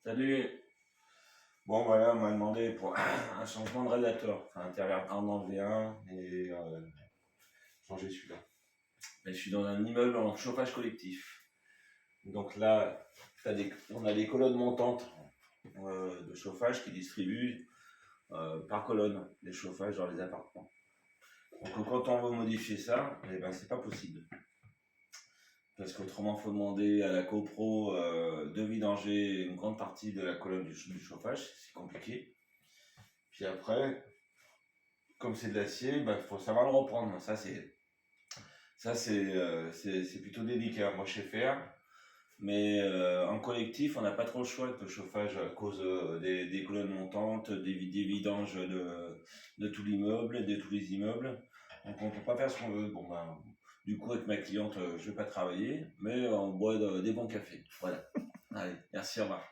Salut. Bon voilà, on m'a demandé pour un changement de radiateur. Enfin, intérieur en enlever un et changer celui-là. Mais je suis dans un immeuble en chauffage collectif. Donc là, on a des colonnes montantes de chauffage qui distribuent par colonne les chauffages dans les appartements. Donc quand on veut modifier ça, eh ben, c'est pas possible. Parce qu'autrement, il faut demander à la copro de vidanger une grande partie de la colonne du chauffage, c'est compliqué. Puis après, comme c'est de l'acier, il faut savoir le reprendre. C'est plutôt délicat. Moi, je sais faire, mais en collectif, on n'a pas trop le choix avec le chauffage à cause des colonnes montantes, des vidanges de tout l'immeuble, de tous les immeubles. Donc, on ne peut pas faire ce qu'on veut. Bon, du coup, avec ma cliente, je ne vais pas travailler, mais on boit des bons cafés. Voilà. Allez, merci, au revoir.